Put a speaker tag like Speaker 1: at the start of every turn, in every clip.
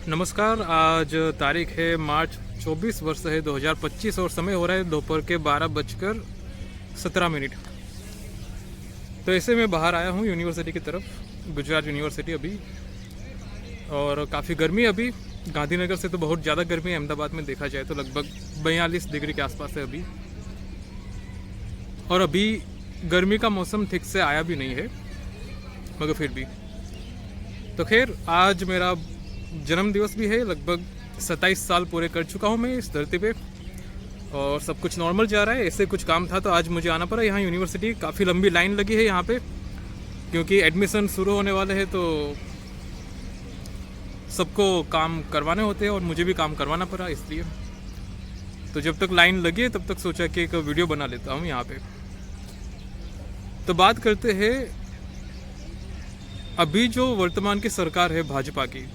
Speaker 1: नमस्कार। आज तारीख है मार्च 24 वर्ष है 2025 और समय हो रहा है दोपहर के 12:17। तो ऐसे मैं बाहर आया हूँ यूनिवर्सिटी की तरफ, गुजरात यूनिवर्सिटी अभी। और काफ़ी गर्मी अभी, गांधीनगर से तो बहुत ज़्यादा गर्मी है। अहमदाबाद में देखा जाए तो लगभग 42 डिग्री के आसपास है अभी। और अभी गर्मी का मौसम ठीक से आया भी नहीं है, मगर फिर भी। तो खैर, आज मेरा जन्म दिवस भी है। लगभग 27 साल पूरे कर चुका हूँ मैं इस धरती पे, और सब कुछ नॉर्मल जा रहा है। ऐसे कुछ काम था तो आज मुझे आना पड़ा यहाँ यूनिवर्सिटी। काफ़ी लंबी लाइन लगी है यहाँ पे, क्योंकि एडमिशन शुरू होने वाले हैं तो सबको काम करवाने होते हैं और मुझे भी काम करवाना पड़ा, इसलिए। तो जब तक लाइन लगी है तब तक सोचा कि एक वीडियो बना लेता हूँ यहाँ पे। तो बात करते हैं अभी जो वर्तमान की सरकार है भाजपा की,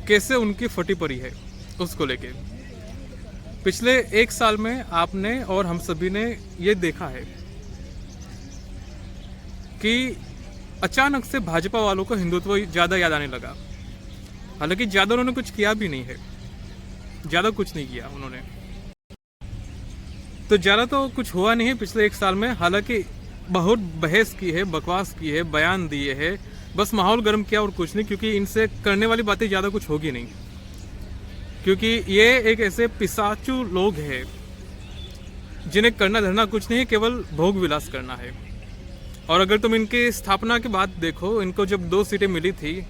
Speaker 1: कैसे उनकी फटी पड़ी है उसको लेके। पिछले एक साल में आपने और हम सभी ने ये देखा है कि अचानक से भाजपा वालों को हिंदुत्व ज़्यादा याद आने लगा। हालांकि ज़्यादा उन्होंने कुछ किया भी नहीं है, ज़्यादा कुछ नहीं किया उन्होंने। तो ज़्यादा तो कुछ हुआ नहीं है पिछले एक साल में। हालांकि बहुत बहस की है, बकवास की है, बयान दिए हैं, बस माहौल गर्म किया और कुछ नहीं। क्योंकि इनसे करने वाली बातें ज़्यादा कुछ होगी नहीं, क्योंकि ये एक ऐसे पिशाचू लोग हैं जिन्हें करना धरना कुछ नहीं, केवल भोग विलास करना है। और अगर तुम इनकी स्थापना के बाद देखो, इनको जब 2 सीटें मिली थी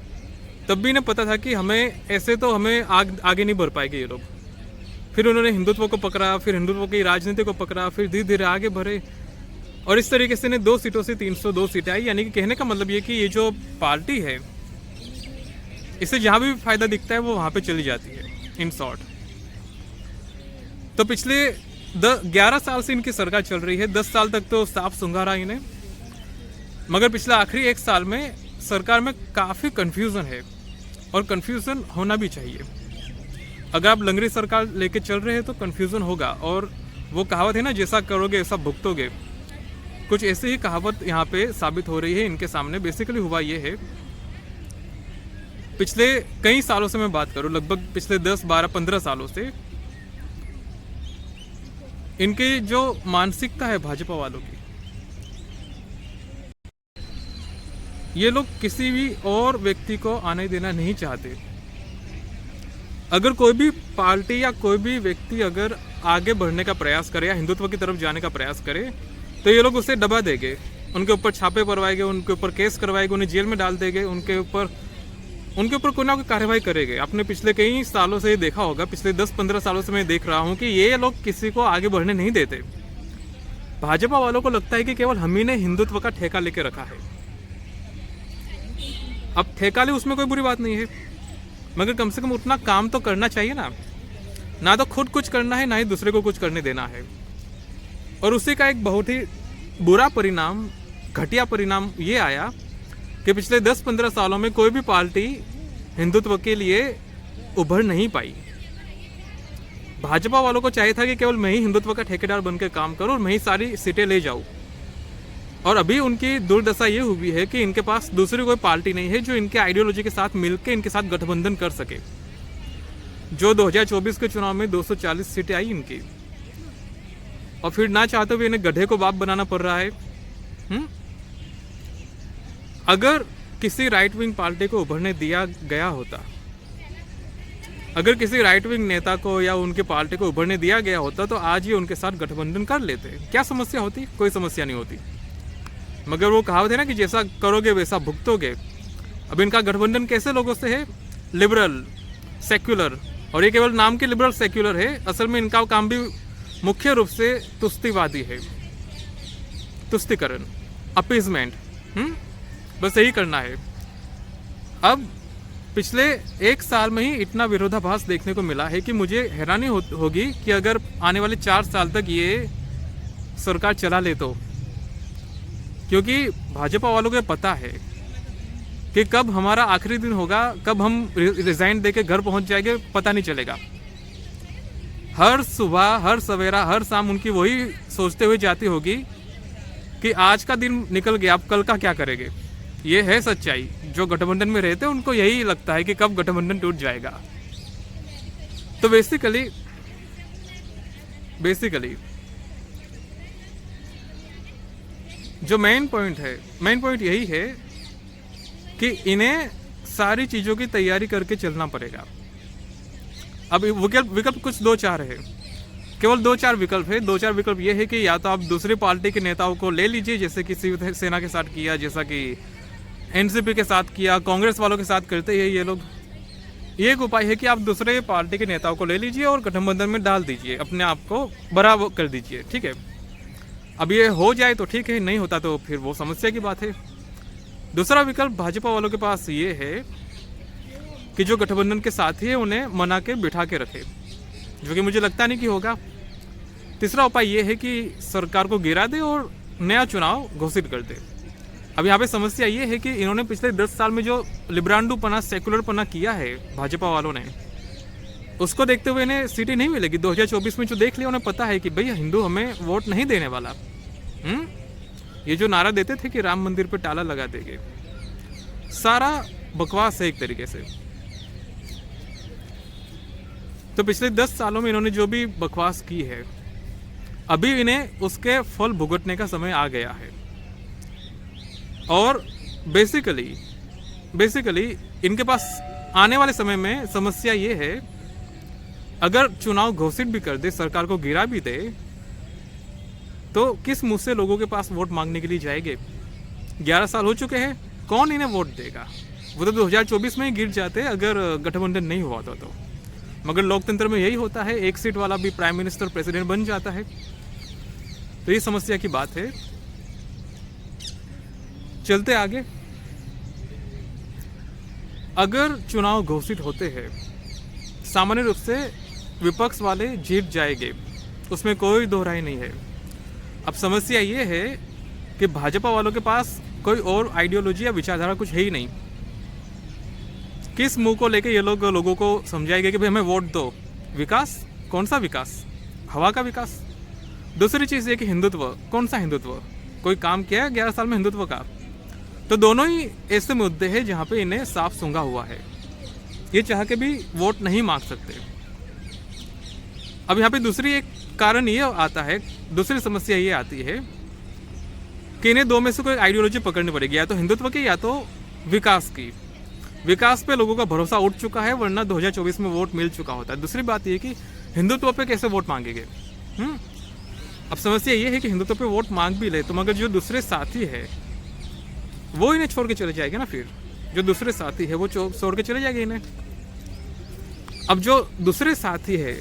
Speaker 1: तब भी इन्हें पता था कि हमें ऐसे तो हमें आगे नहीं बढ़ पाएंगे ये लोग। फिर उन्होंने हिंदुत्व को पकड़ा, फिर हिंदुत्व की राजनीति को पकड़ा, फिर धीरे धीरे आगे बढ़े, और इस तरीके से 2 सीटों से 302 सीटें आई। यानी कि कहने का मतलब ये कि ये जो पार्टी है, इससे जहां भी फायदा दिखता है वो वहां पे चली जाती है, इन शॉर्ट। तो पिछले 11 साल से इनकी सरकार चल रही है। 10 साल तक तो साफ सूंघा रहा इन्हें, मगर पिछले आखिरी 1 साल में सरकार में काफ़ी कन्फ्यूज़न है, और कन्फ्यूज़न होना भी चाहिए। अगर आप लंगड़ी सरकार लेके चल रहे हैं तो कन्फ्यूज़न होगा। और वो कहावत है ना, जैसा करोगे ऐसा भुगतोगे, कुछ ऐसी ही कहावत यहाँ पे साबित हो रही है इनके सामने। बेसिकली हुआ ये है, पिछले कई सालों से मैं बात करूं, लगभग पिछले 10, 12, 15 सालों से इनकी जो मानसिकता है भाजपा वालों की, ये लोग किसी भी और व्यक्ति को आने देना नहीं चाहते। अगर कोई भी पार्टी या कोई भी व्यक्ति अगर आगे बढ़ने का प्रयास करे या हिंदुत्व की तरफ जाने का प्रयास करे, तो ये लोग उसे दबा देंगे, उनके ऊपर छापे पड़वाएंगे, उनके ऊपर केस करवाएंगे, उन्हें जेल में डाल देंगे, उनके ऊपर कोई ना कोई कार्रवाई करेंगे। आपने पिछले कई सालों से ये देखा होगा, पिछले 10-15 सालों से मैं देख रहा हूँ कि ये लोग किसी को आगे बढ़ने नहीं देते। भाजपा वालों को लगता है कि केवल हम ही ने हिंदुत्व का ठेका लेके रखा है। अब ठेका ले, उसमें कोई बुरी बात नहीं है, मगर कम से कम उतना काम तो करना चाहिए ना तो खुद कुछ करना है, ना ही दूसरे को कुछ करने देना है। और उसी का एक बहुत ही बुरा परिणाम, घटिया परिणाम ये आया कि पिछले 10-15 सालों में कोई भी पार्टी हिंदुत्व के लिए उभर नहीं पाई। भाजपा वालों को चाहिए था कि केवल मैं ही हिंदुत्व का ठेकेदार बनकर काम करूं और मैं ही सारी सीटें ले जाऊं। और अभी उनकी दुर्दशा ये हुई है कि इनके पास दूसरी कोई पार्टी नहीं है जो इनके आइडियोलॉजी के साथ मिलकर इनके साथ गठबंधन कर सके। जो 2024 के चुनाव में 240 सीटें आई इनकी, और फिर ना चाहते हुए इन्हें गधे को बाप बनाना पड़ रहा है। अगर किसी राइट विंग पार्टी को उभरने दिया गया होता, अगर किसी राइट विंग नेता को या उनके पार्टी को उभरने दिया गया होता, तो आज ये उनके साथ गठबंधन कर लेते। क्या समस्या होती? कोई समस्या नहीं होती। मगर वो कहावत है ना कि जैसा करोगे वैसा भुगतोगे। अब इनका गठबंधन कैसे लोगों से है? Liberal, secular. और ये केवल नाम के लिबरल सेक्युलर है, असल में इनका काम भी मुख्य रूप से तुष्टिवादी है, तुष्टिकरण, अपीजमेंट। बस यही करना है। अब पिछले 1 साल में ही इतना विरोधाभास देखने को मिला है कि मुझे हैरानी होगी कि अगर आने वाले 4 साल तक ये सरकार चला ले तो। क्योंकि भाजपा वालों को पता है कि कब हमारा आखिरी दिन होगा, कब हम रिजाइन देके घर पहुंच जाएंगे, पता नहीं चलेगा। हर सुबह, हर सवेरा, हर शाम उनकी वही सोचते हुए जाती होगी कि आज का दिन निकल गया, अब कल का क्या करेंगे। ये है सच्चाई। जो गठबंधन में रहते हैं उनको यही लगता है कि कब गठबंधन टूट जाएगा। तो बेसिकली जो मेन पॉइंट यही है कि इन्हें सारी चीजों की तैयारी करके चलना पड़ेगा। अब विकल्प कुछ 2-4 है, केवल 2-4 विकल्प है। 2-4 विकल्प ये है कि या तो आप दूसरी पार्टी के नेताओं को ले लीजिए, जैसे कि शिवसेना के साथ किया, जैसा कि एनसीपी के साथ किया, कांग्रेस वालों के साथ करते हैं ये लोग। ये एक उपाय है कि आप दूसरे पार्टी के नेताओं को ले लीजिए और गठबंधन में डाल दीजिए, अपने आप को बराबर कर दीजिए, ठीक है। अब ये हो जाए तो ठीक है, नहीं होता तो फिर वो समस्या की बात है। दूसरा विकल्प भाजपा वालों के पास ये है कि जो गठबंधन के साथी है उन्हें मना के बिठा के रखे, जो कि मुझे लगता नहीं कि होगा। तीसरा उपाय ये है कि सरकार को गिरा दे और नया चुनाव घोषित कर दे। अब यहाँ पे समस्या ये है कि इन्होंने पिछले 10 साल में जो लिब्रांडूपना, सेकुलरपना किया है भाजपा वालों ने, उसको देखते हुए इन्हें सीटें नहीं मिलेगी। 2024 में जो देख लिया, उन्हें पता है कि भाई हिंदू हमें वोट नहीं देने वाला। ये जो नारा देते थे कि राम मंदिर पे ताला लगा देंगे, सारा बकवास है एक तरीके से। तो पिछले 10 सालों में इन्होंने जो भी बकवास की है, अभी इन्हें उसके फल भुगतने का समय आ गया है। और बेसिकली इनके पास आने वाले समय में समस्या ये है, अगर चुनाव घोषित भी कर दे, सरकार को गिरा भी दे, तो किस मुंह से लोगों के पास वोट मांगने के लिए जाएंगे? 11 साल हो चुके हैं, कौन इन्हें वोट देगा? वो तो 2024 में ही गिर जाते अगर गठबंधन नहीं हुआ था तो। मगर लोकतंत्र में यही होता है, एक सीट वाला भी प्राइम मिनिस्टर, प्रेसिडेंट बन जाता है। तो ये समस्या की बात है। चलते आगे। अगर चुनाव घोषित होते हैं, सामान्य रूप से विपक्ष वाले जीत जाएंगे, उसमें कोई दोहराई नहीं है। अब समस्या ये है कि भाजपा वालों के पास कोई और आइडियोलॉजी या विचारधारा कुछ है ही नहीं। किस मुंह को लेके ये लोग लोगों को समझाएंगे कि भाई हमें वोट दो? विकास? कौन सा विकास? हवा का विकास। दूसरी चीज़ ये कि हिंदुत्व, कौन सा हिंदुत्व? कोई काम किया है 11 साल में हिंदुत्व का? तो दोनों ही ऐसे मुद्दे हैं जहाँ पे इन्हें साफ सूंघा हुआ है, ये चाह के भी वोट नहीं मांग सकते। अब यहाँ पे दूसरी एक कारण ये आता है, दूसरी समस्या ये आती है कि इन्हें दो में से कोई आइडियोलॉजी पकड़नी पड़ेगी, या तो हिंदुत्व की या तो विकास की। विकास पे लोगों का भरोसा उठ चुका है, वरना 2024 में वोट मिल चुका होता है। दूसरी बात ये कि हिंदुत्व पे कैसे वोट मांगेंगे? अब समस्या ये है कि हिंदुत्व पे वोट मांग भी ले तो मगर जो दूसरे साथी है वो इन्हें छोड़ के चले जाएंगे ना। फिर जो दूसरे साथी है वो छोड़ के चले जाएंगे इन्हें। अब जो दूसरे साथी है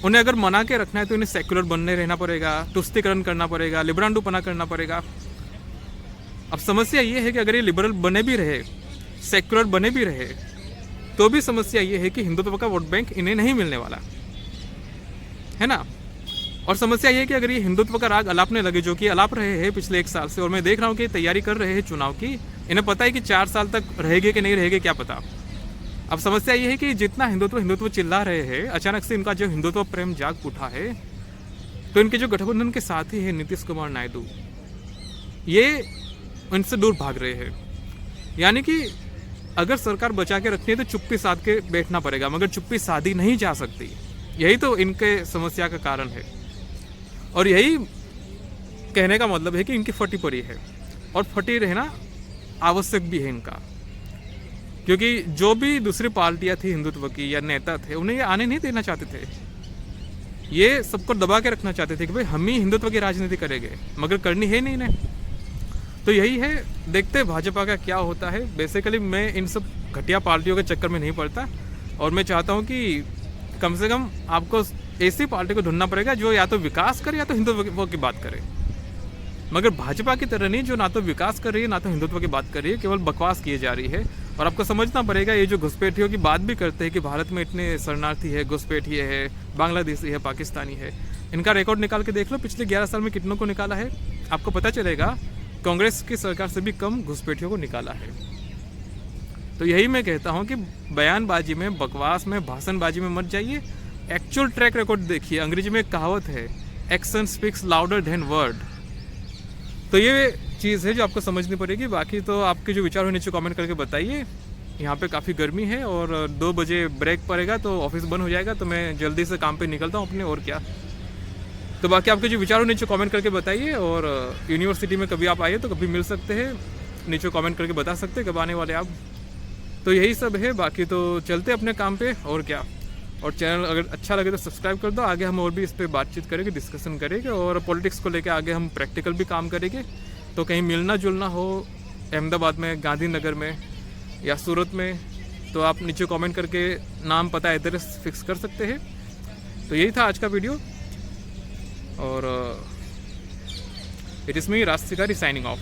Speaker 1: उन्हें अगर मना के रखना है तो इन्हें सेक्युलर बनने रहना पड़ेगा, तुष्टीकरण करना पड़ेगा, लिब्रांडूपना करना पड़ेगा। अब समस्या ये है कि अगर ये लिबरल बने भी रहे, सेक्युलर बने भी रहे, तो भी समस्या ये है कि हिंदुत्व का वोट बैंक इन्हें नहीं मिलने वाला है ना। और समस्या ये है कि अगर ये हिंदुत्व का राग अलापने लगे, जो कि अलाप रहे हैं पिछले 1 साल से, और मैं देख रहा हूँ कि तैयारी कर रहे हैं चुनाव की, इन्हें पता है कि 4 साल तक रहेंगे कि नहीं रहेंगे क्या पता। अब समस्या ये है कि जितना हिंदुत्व चिल्ला रहे हैं, अचानक से इनका जो हिंदुत्व प्रेम जाग उठा है, तो इनके जो गठबंधन के साथी है नीतीश कुमार नायडू, ये इनसे दूर भाग रहे हैं। यानी कि अगर सरकार बचा के रखनी है तो चुप्पी साध के बैठना पड़ेगा, मगर चुप्पी साधी नहीं जा सकती। यही तो इनके समस्या का कारण है, और यही कहने का मतलब है कि इनकी फटी पड़ी है, और फटी रहना आवश्यक भी है इनका। क्योंकि जो भी दूसरी पार्टियां थी हिंदुत्व की या नेता थे, उन्हें ये आने नहीं देना चाहते थे। ये सबको दबा के रखना चाहते थे कि भाई हम ही हिंदुत्व की राजनीति करेंगे, मगर करनी है नहीं इन्हें। तो यही है, देखते हैं भाजपा का क्या होता है। बेसिकली मैं इन सब घटिया पार्टियों के चक्कर में नहीं पड़ता, और मैं चाहता हूँ कि कम से कम आपको ऐसी पार्टी को ढूंढना पड़ेगा जो या तो विकास करे या तो हिंदुत्व की बात करे, मगर भाजपा की तरह नहीं जो ना तो विकास कर रही है ना तो हिंदुत्व की बात कर रही है, केवल बकवास किए जा रही है। और आपको समझना पड़ेगा, ये जो घुसपैठियों की बात भी करते हैं कि भारत में इतने शरणार्थी है, घुसपैठिए है, बांग्लादेशी है, पाकिस्तानी है, इनका रिकॉर्ड निकाल के देख लो, पिछले 11 साल में कितनों को निकाला है। आपको पता चलेगा कांग्रेस की सरकार से भी कम घुसपैठियों को निकाला है। तो यही मैं कहता हूँ कि बयानबाजी में, बकवास में, भाषणबाजी में मत जाइए, एक्चुअल ट्रैक रिकॉर्ड देखिए। अंग्रेजी में एक कहावत है, action speaks louder than word. तो ये चीज़ है जो आपको समझनी पड़ेगी। बाकी तो आपके जो विचार हो नीचे कमेंट करके बताइए। यहाँ पे काफ़ी गर्मी है और 2 बजे ब्रेक पड़ेगा तो ऑफिस बंद हो जाएगा, तो मैं जल्दी से काम पे निकलता हूँ अपने, और क्या। तो बाकी आपके जो विचार हो नीचे कमेंट करके बताइए, और यूनिवर्सिटी में कभी आप आइए तो कभी मिल सकते हैं, नीचे कमेंट करके बता सकते हैं कब आने वाले आप। तो यही सब है, बाकी तो चलते अपने काम पे, और क्या। और चैनल अगर अच्छा लगे तो सब्सक्राइब कर दो। आगे हम और भी इस पर बातचीत करेंगे, डिस्कशन करेंगे, और पॉलिटिक्स को लेकर आगे हम प्रैक्टिकल भी काम करेंगे। तो कहीं मिलना जुलना हो अहमदाबाद में, गांधीनगर में या सूरत में, तो आप नीचे कमेंट करके नाम, पता, एड्रेस फिक्स कर सकते हैं। तो यही था आज का वीडियो, और इट इज़ मी राज शिकारी साइनिंग ऑफ।